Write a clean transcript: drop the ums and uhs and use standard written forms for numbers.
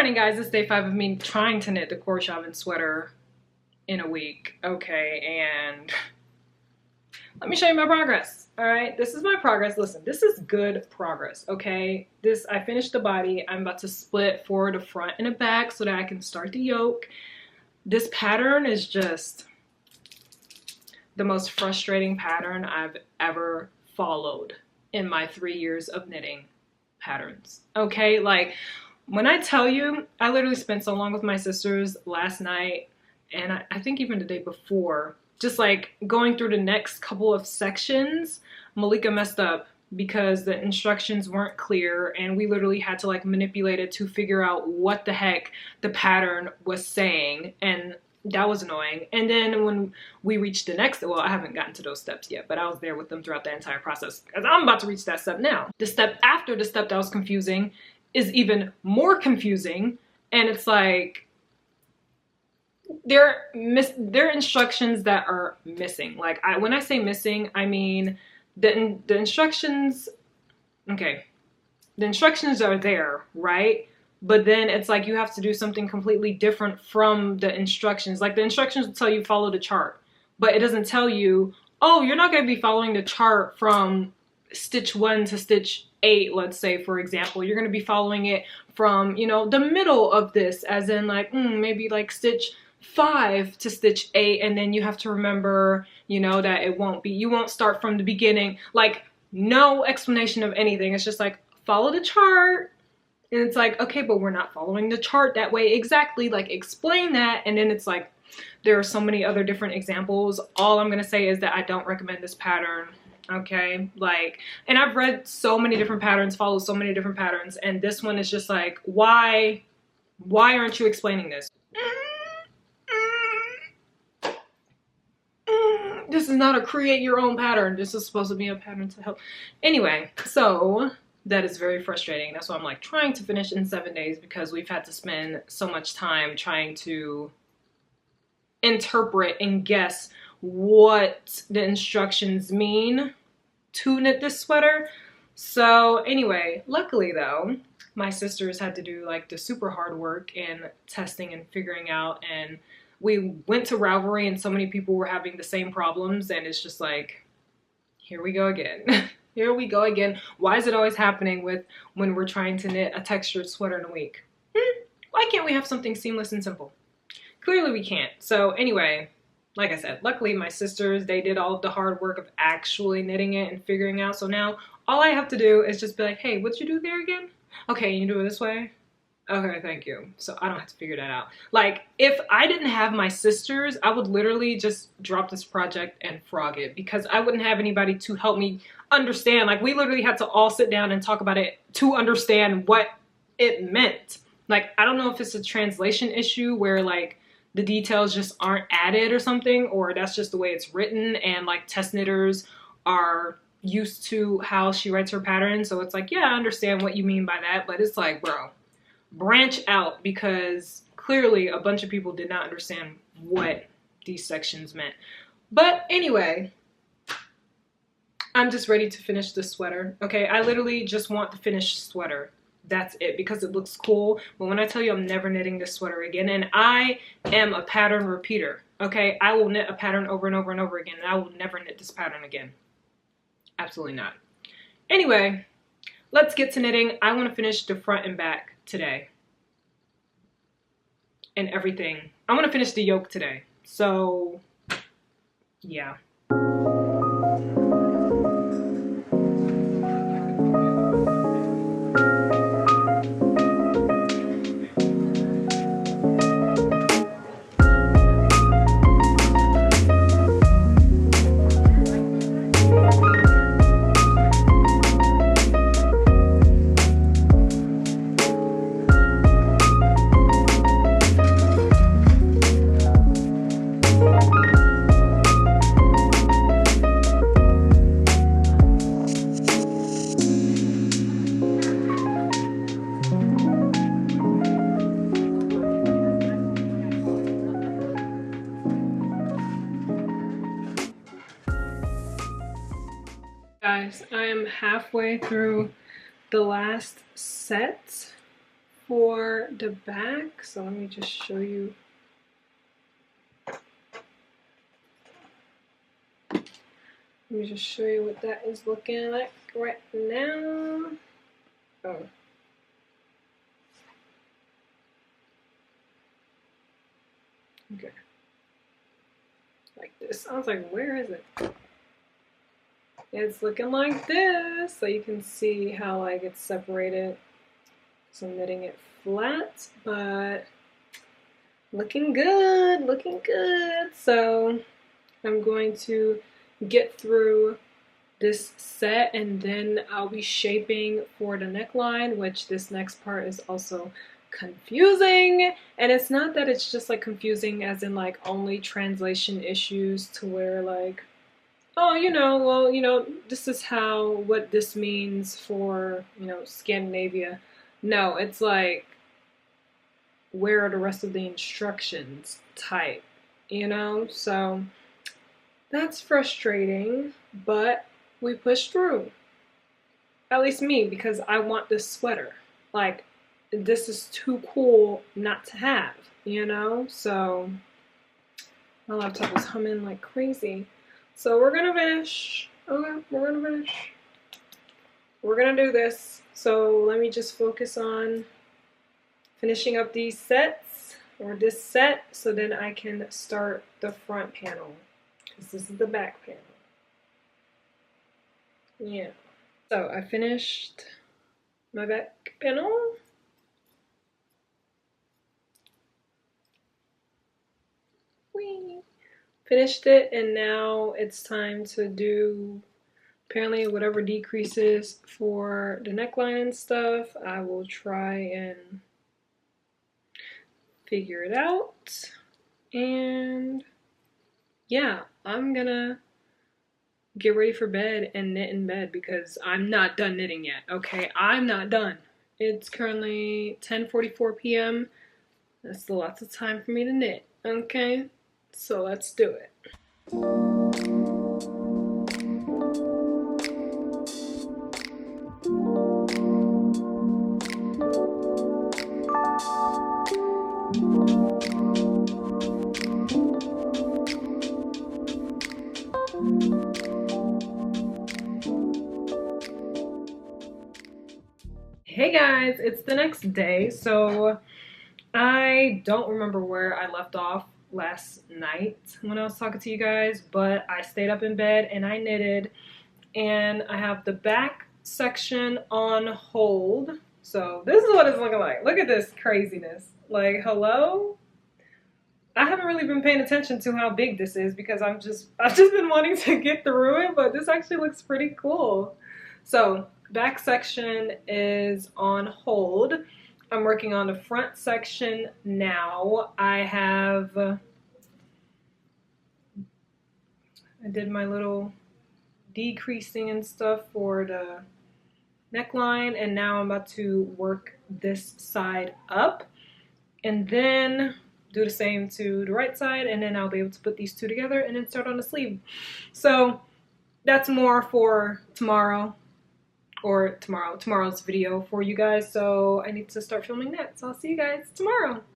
morning, guys. It's day 5 of me trying to knit the Korshavn sweater in a week. Okay, and let me show you my progress. All right, this is my progress. Listen, this is good progress. Okay, I finished the body. I'm about to split forward, a front, and a back so that I can start the yoke. This pattern is just the most frustrating pattern I've ever followed in my 3 years of knitting patterns. Okay, like when I tell you, I literally spent so long with my sisters last night, and I think even the day before, just like going through the next couple of sections. Malika messed up because the instructions weren't clear, and we literally had to like manipulate it to figure out what the heck the pattern was saying, and that was annoying. And then when we reached the next, well, I haven't gotten to those steps yet, but I was there with them throughout the entire process because I'm about to reach that step now. The step after the step that was confusing is even more confusing, and it's like there are instructions that are missing. Like when I say missing, I mean the instructions. Okay, the instructions are there, right? But then it's like you have to do something completely different from the instructions. Like the instructions will tell you follow the chart, but it doesn't tell you, oh, you're not going to be following the chart from stitch 1 to stitch 8, let's say, for example. You're going to be following it from, you know, the middle of this, as in like maybe like stitch 5 to stitch 8, and then you have to remember, you know, that you won't start from the beginning. Like no explanation of anything. It's just like follow the chart. And it's like, okay, but we're not following the chart that way exactly. Like, explain that. And then it's like, there are so many other different examples. All I'm gonna say is that I don't recommend this pattern. Okay, like, and I've read so many different patterns, followed so many different patterns, and this one is just like, why aren't you explaining this? This is not a create your own pattern. This is supposed to be a pattern to help. Anyway, so that is very frustrating. That's why I'm like trying to finish in 7 days, because we've had to spend so much time trying to interpret and guess what the instructions mean to knit this sweater. So anyway, luckily though, my sisters had to do like the super hard work in testing and figuring out, and we went to Ravelry and so many people were having the same problems, and it's just like, here we go again. Here we go again. Why is it always happening when we're trying to knit a textured sweater in a week? Why can't we have something seamless and simple? Clearly we can't. So anyway, like I said, luckily my sisters, they did all of the hard work of actually knitting it and figuring out. So now all I have to do is just be like, hey, what'd you do there again? Okay, you do it this way? Okay, thank you. So I don't have to figure that out. Like, if I didn't have my sisters, I would literally just drop this project and frog it, because I wouldn't have anybody to help me understand. Like, we literally had to all sit down and talk about it to understand what it meant. Like, I don't know if it's a translation issue where like the details just aren't added or something, or that's just the way it's written, and like test knitters are used to how she writes her pattern. So it's like, yeah, I understand what you mean by that, but it's like, bro, branch out, because clearly a bunch of people did not understand what these sections meant. But anyway, I'm just ready to finish this sweater. Okay, I literally just want the finished sweater. That's it, because it looks cool. But when I tell you I'm never knitting this sweater again, and I am a pattern repeater, okay? I will knit a pattern over and over and over again, and I will never knit this pattern again. Absolutely not. Anyway, let's get to knitting. I want to finish the front and back today and everything. I want to finish the yoke today. So yeah. Guys, I am halfway through the last set for the back. So let me just show you. Let me just show you what that is looking like right now. Oh. Okay. Like this. I was like, where is it? It's looking like this. So you can see how like it's separated. So I'm knitting it flat, but looking good, looking good. So I'm going to get through this set and then I'll be shaping for the neckline, which this next part is also confusing. And it's not that it's just like confusing as in like only translation issues to where like, oh, you know, well, you know, this is what this means for, you know, Scandinavia. No, it's like, where are the rest of the instructions type, you know? So that's frustrating, but we push through. At least me, because I want this sweater. Like, this is too cool not to have, you know? So my laptop is humming like crazy. So we're gonna finish. Okay, we're gonna finish. We're gonna do this. So let me just focus on finishing up these sets, or this set, so then I can start the front panel. Because this is the back panel. Yeah. So I finished my back panel. Whee! Finished it, and now it's time to do apparently whatever decreases for the neckline and stuff. I will try and figure it out. And yeah, I'm gonna get ready for bed and knit in bed because I'm not done knitting yet. Okay, I'm not done. It's currently 10:44 p.m. That's lots of time for me to knit. Okay, so let's do it. Hey guys, it's the next day. So I don't remember where I left off last night when I was talking to you guys, but I stayed up in bed and I knitted, and I have the back section on hold. So this is what it's looking like. Look at this craziness. Like, hello? I haven't really been paying attention to how big this is because I've just been wanting to get through it, but this actually looks pretty cool. So back section is on hold. I'm working on the front section now. I did my little decreasing and stuff for the neckline, and now I'm about to work this side up and then do the same to the right side, and then I'll be able to put these two together and then start on the sleeve. So that's more for tomorrow, or tomorrow's video for you guys. So I need to start filming that. So I'll see you guys tomorrow.